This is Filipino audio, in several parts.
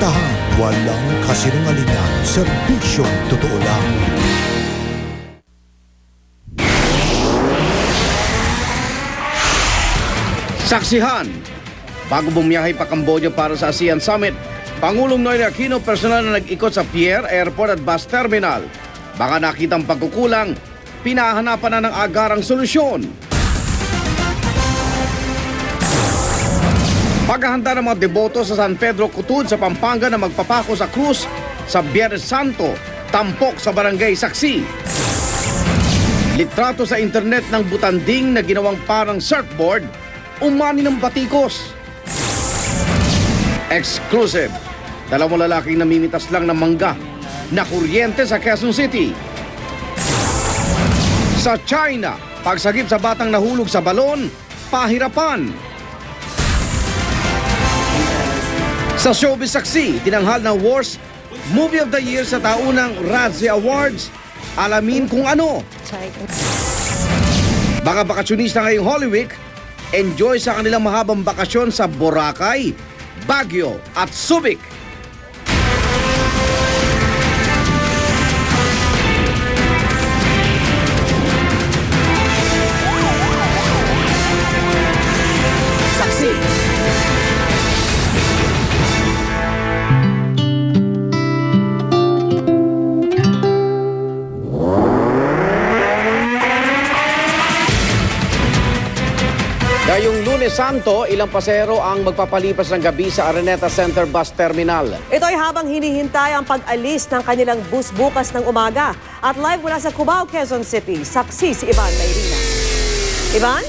Balitahan walang kasinungalingan, serbisyong totoo lang. Saksihan, bago bumiyahe pa Cambodia para sa ASEAN Summit, Pangulong Noynoy Aquino personal na nag-ikot sa Pierre Airport at Bus Terminal. Baka nakitang pagkukulang, pinahanapan na ng agarang solusyon. Paghahanda ng mga deboto sa San Pedro Kutud sa Pampanga na magpapako sa krus sa Biyernes Santo, tampok sa barangay Saksi. Litrato sa internet ng butanding na ginawang parang surfboard, umani ng batikos. Exclusive, dalawang lalaking namimitas lang ng mangga na kuryente sa Quezon City. Sa China, pagsagip sa batang nahulog sa balon, pahirapan. Sa Showbiz Saksi, tinanghal ng Worst Movie of the Year sa taunang Razzie Awards, alamin kung ano. Baka bakasyonista ngayong Holy Week, enjoy sa kanilang mahabang bakasyon sa Boracay, Baguio at Subic. Saksi. Ngayong Lunes Santo, ilang pasahero ang magpapalipas ng gabi sa Araneta Center Bus Terminal. Ito ay habang hinihintay ang pag-alis ng kanilang bus bukas ng umaga. At live mula sa Cubao, Quezon City, saksi si Ivan Mayrina. Ivan?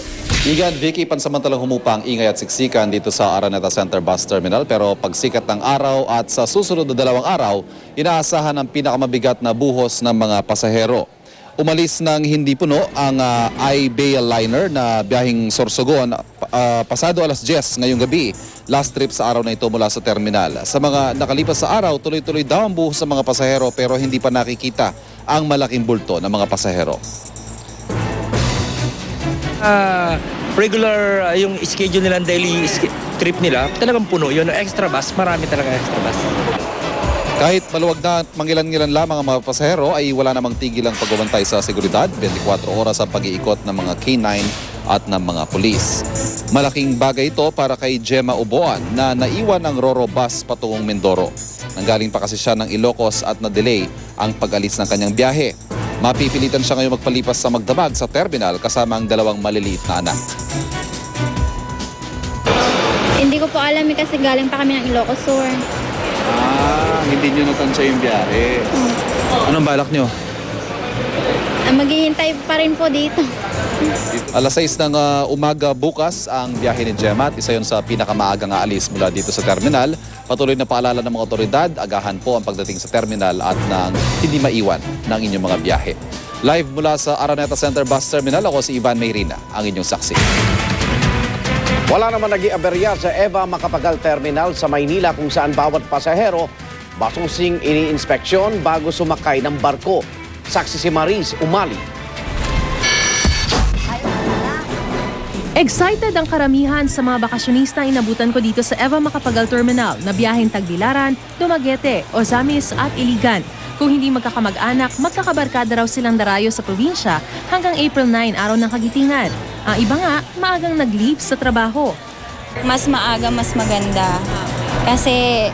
Igan, Vicky, pansamantalang humupa ang ingay at siksikan dito sa Araneta Center Bus Terminal. Pero pagsikat ng araw at sa susunod na 2 araw, inaasahan ang pinakamabigat na buhos ng mga pasahero. Umalis ng hindi puno ang I-Bail liner na biyaheng Sorsogon pasado alas 10 ngayong gabi. Last trip sa araw na ito mula sa terminal. Sa mga nakalipas sa araw, tuloy-tuloy daw ang buhos ng mga pasahero pero hindi pa nakikita ang malaking bulto ng mga pasahero. Regular yung schedule nila, daily trip nila, talagang puno. Yun, extra bus, marami talaga extra bus. Kahit maluwag na at mangilan-ngilan lamang ang mga pasahero ay wala namang tigil ang pagbabantay sa seguridad. 24 oras ang pag-iikot ng mga K9 at ng mga pulis. Malaking bagay ito para kay Gemma Uboan na naiwan ng Roro bus patungong Mindoro. Nanggaling pa kasi siya ng Ilocos at na-delay ang pag-alis ng kanyang biyahe. Mapipilitan siya ngayon magpalipas sa Magdamag sa terminal kasama ang 2 maliliit na anak. Hindi ko po alam kasi galing pa kami ng Ilocos Sur. Hindi nyo natansya yung biyahe. Anong balak nyo? Maghihintay pa rin po dito. Alas 6 ng umaga bukas ang biyahe ni Gemma at isa yun sa pinakamaagang aalis mula dito sa terminal. Patuloy na paalala ng mga otoridad, agahan po ang pagdating sa terminal at nang hindi maiwan ng inyong mga biyahe. Live mula sa Araneta Center Bus Terminal, ako si Ivan Mayrina, ang inyong saksi. Wala naman nag-iaberya sa Eva Macapagal Terminal sa Maynila kung saan bawat pasahero basusing ini-inspeksyon bago sumakay ng barko. Saksi si Maris Umali. Excited ang karamihan sa mga bakasyonista inabutan ko dito sa Eva Macapagal Terminal na biyaheng Tagbilaran, Dumaguete, Ozamis at Iligan. Kung hindi magkakamag-anak, magkakabarkada raw silang darayo sa probinsya hanggang April 9, araw ng Kagitingan. Ang iba nga, maagang nag-leave sa trabaho. Mas maaga, mas maganda. Kasi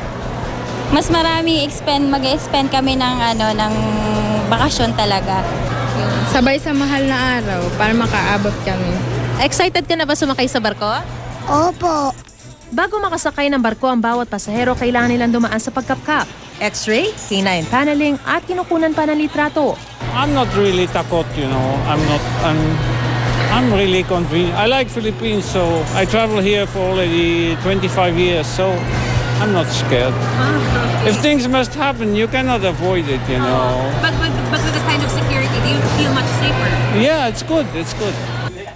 mas marami mag-expend kami ng bakasyon talaga. Sabay sa mahal na araw para makaabot kami. Excited ka na ba sumakay sa barko? Opo. Bago makasakay ng barko ang bawat pasahero, kailangan nilang dumaan sa pagkapkap, X-ray, K9 paneling at kinukunan pa ng litrato. I'm not really takot, you know. I'm really convinced. I like Philippines, so I travel here for already 25 years, so I'm not scared. If things must happen, you cannot avoid it, you know. But with the kind of security, do you feel much safer? Yeah, it's good. It's good.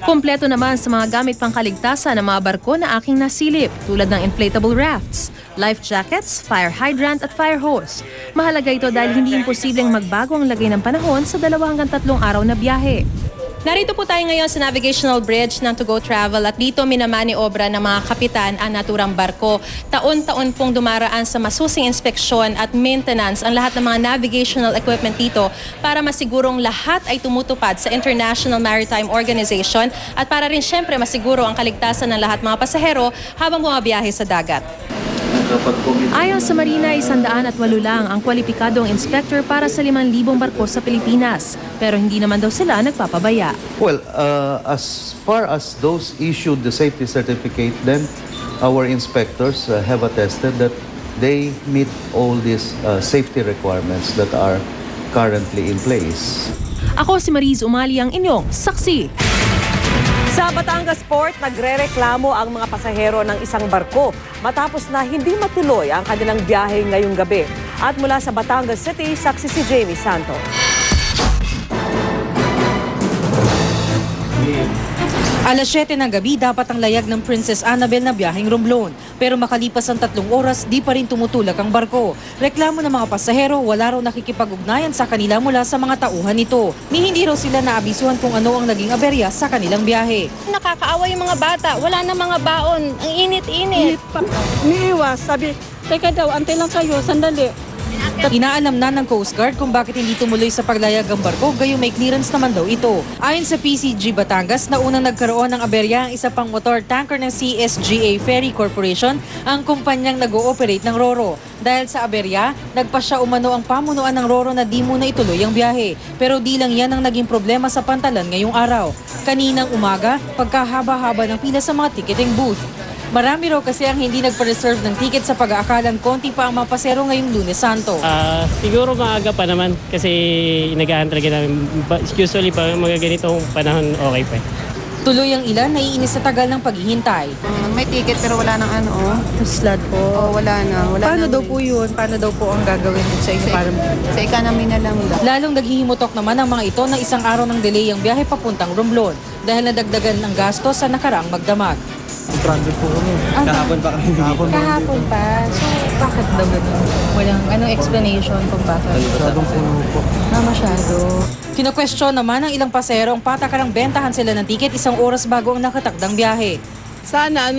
Kumpleto naman sa mga gamit pangkaligtasan ng mga barko na aking nasilip tulad ng inflatable rafts, life jackets, fire hydrant at fire hose. Mahalaga ito dahil hindi imposibleng magbago ang lagay ng panahon sa 2 hanggang 3 araw na biyahe. Narito po tayo ngayon sa Navigational Bridge ng To Go Travel at dito minamaniobra ng mga kapitan ang naturang barko. Taon-taon pong dumaraan sa masusing inspeksyon at maintenance ang lahat ng mga navigational equipment dito para masigurong lahat ay tumutupad sa International Maritime Organization at para rin syempre masiguro ang kaligtasan ng lahat mga pasahero habang bumabiyahe sa dagat. Ayon sa Marina, 108 lang ang kwalipikadong inspector para sa 5,000 barko sa Pilipinas. Pero hindi naman daw sila nagpapabaya. Well, as far as those issued the safety certificate, then our inspectors have attested that they meet all these safety requirements that are currently in place. Ako si Mariz Umali, ang inyong saksi. Sa Batangas Port, nagrereklamo ang mga pasahero ng isang barko matapos na hindi matuloy ang kanilang biyahe ngayong gabi. At mula sa Batangas City, saksi si Jamie Santos. Alas 7 ng gabi, dapat ang layag ng Princess Annabel na biyaheng Romblon. Pero makalipas ang 3 oras, di pa rin tumutulak ang barko. Reklamo ng mga pasahero, wala raw nakikipag-ugnayan sa kanila mula sa mga tauhan nito. Ni hindi raw sila naabisuhan kung ano ang naging aberya sa kanilang biyahe. Nakakaawa yung mga bata. Wala na mga baon. Ang init-init. Niiwas, sabi, teka daw, antay lang kayo, sandali. Inaalam na ng Coast Guard kung bakit hindi tumuloy sa paglayag ang barko, gayon may clearance naman daw ito. Ayon sa PCG Batangas, na unang nagkaroon ng aberya ang isa pang motor tanker ng CSGA Ferry Corporation, ang kumpanyang nag-ooperate ng Roro. Dahil sa aberya, nagpasya umano ang pamunuan ng Roro na di muna ituloy ang biyahe. Pero di lang yan ang naging problema sa Pantalan ngayong araw. Kaninang umaga, pagkahaba-haba ng pila sa mga ticketing booth. Marami raw kasi ang hindi nagpa-reserve ng ticket sa pag-aakalang konti pa ang mga pasero ngayong Lunes Santo. Siguro maaga pa naman kasi nag-aantay talaga namin. Usually pa mga ganitong panahon okay pa. Tuloy ang ilan naiinis sa tagal ng paghihintay. May ticket pero wala nang Slot po. Wala na. Paano daw po yun? Paano daw po ang gagawin sa inyo? Sa economy na lang daw. Lalong naghihimutok naman ang mga ito na isang araw ng delay ang biyahe papuntang Romblon dahil nadagdagan ng gasto sa nakaraang magdamag. Stranded po kami. Kahapon pa kami. Kahapon pa. So, Bakit daw ganun? Walang explanation kung bakit? Masyadong puno po. Masyado. Kina-question naman ng ilang pasero ang patakarang bentahan sila ng tiket 1 oras bago ang nakatakdang biyahe. Sana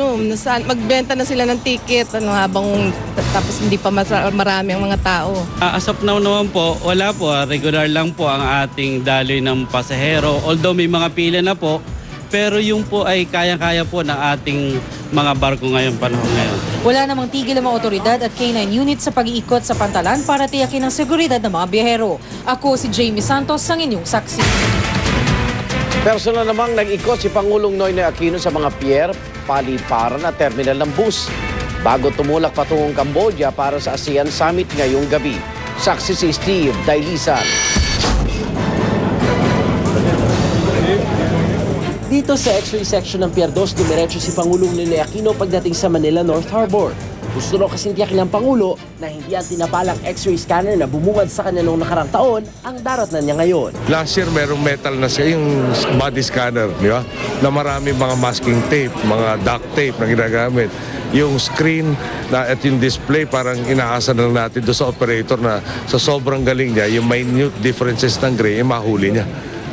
magbenta na sila ng ticket habang tapos hindi pa marami ang mga tao. As of now naman po, wala po. Regular lang po ang ating daloy ng pasahero. Although may mga pila na po, pero yung po ay kaya-kaya po ng ating mga barko ngayong panahon ngayon. Wala namang tigil ang mga otoridad at K9 unit sa pag-iikot sa Pantalan para tiyakin ang seguridad ng mga biyahero. Ako si Jamie Santos, ang inyong saksi. Personal namang nag-ikot si Pangulong Noynoy Aquino sa mga pier, paliparan at terminal ng bus bago tumulak patungong Cambodia para sa ASEAN Summit ngayong gabi. Saksi si Steve Dailisan. Dito sa X-ray section ng Pier 2, dumiretso si Pangulong Noynoy Aquino pagdating sa Manila North Harbor. Gusto raw kasing tiyakin ng Pangulo na hindi ang tinapalang X-ray scanner na bumungad sa kanya noong nakarang taon ang daratnan niya ngayon. Last year, merong metal na siya, yung body scanner, di ba? Na marami mga masking tape, mga duct tape na ginagamit. Yung screen na at yung display, parang inaasa na lang natin doon sa operator na sa sobrang galing niya, yung minute differences ng gray, mahuli niya.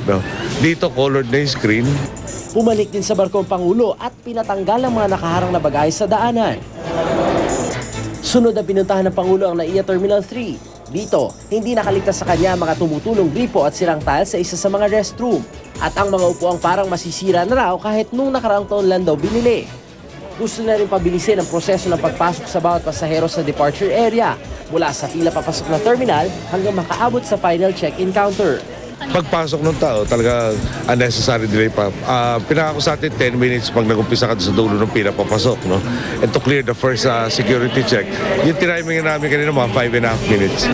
No? Dito, colored na yung screen. Bumalik din sa barko ang Pangulo at pinatanggal ang mga nakaharang na bagay sa daanan. Sunod na pinuntahan ng Pangulo ang NAIA Terminal 3. Dito, hindi nakaligtas sa kanya mga tumutulong gripo at sirang tile sa isa sa mga restroom. At ang mga upuang parang masisira na raw kahit nung nakaraang taon lang daw binili. Gusto na rin pabilisin ang proseso ng pagpasok sa bawat pasahero sa departure area mula sa pila papasok na terminal hanggang makaabot sa final check-in counter. Pagpasok ng tao, talaga unnecessary delay pa. Pinakako sa atin 10 minutes pag nag-umpisa ka sa dulo ng pila papasok. No? And to clear the first security check, yung tiniming namin kanina mga 5.5 minutes.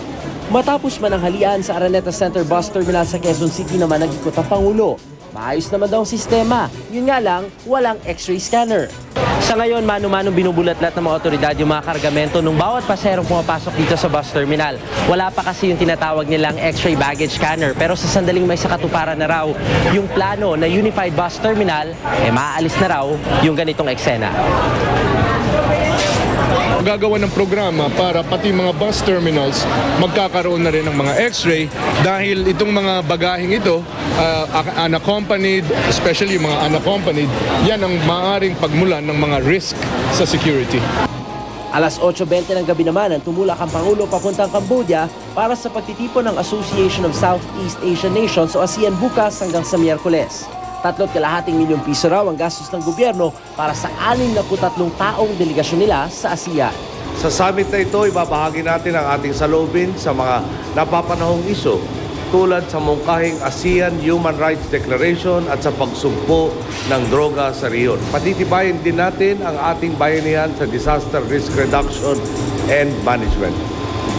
Matapos mananghalian sa Araneta Center Bus Terminal sa Quezon City naman nag-ikot ang Pangulo. Maayos naman daw ang sistema. Yun nga lang, walang X-ray scanner. Sa ngayon, mano-mano binubulat-lat ng mga otoridad yung mga kargamento nung bawat paserong pumapasok dito sa bus terminal. Wala pa kasi yung tinatawag nilang X-ray baggage scanner, pero sa sandaling may sakatuparan na raw yung plano na Unified Bus Terminal, maaalis na raw yung ganitong eksena. Gagawa ng programa para pati mga bus terminals magkakaroon na rin ng mga x-ray dahil itong mga bagaheng ito, unaccompanied, especially yung mga unaccompanied, yan ang maaaring pagmulan ng mga risk sa security. Alas 8:20 ng gabi naman ang tumulak ang Pangulo papuntang Cambodia para sa pagtitipon ng Association of Southeast Asian Nations o ASEAN bukas hanggang sa Miyerkules. 3.2 milyong piso raw ang gastos ng gobyerno para sa 63 taong delegasyon nila sa ASEAN. Sa summit na ito, ibabahagi natin ang ating saloobin sa mga napapanahong isyu tulad sa mungkahing ASEAN Human Rights Declaration at sa pagsugpo ng droga sa riyon. Patitibayin din natin ang ating bayanihan sa disaster risk reduction and management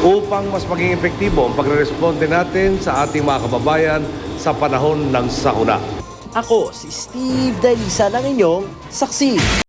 upang mas maging epektibo ang pagresponde natin sa ating mga kababayan sa panahon ng sakuna. Ako si Steve Dailisa ng inyong saksi.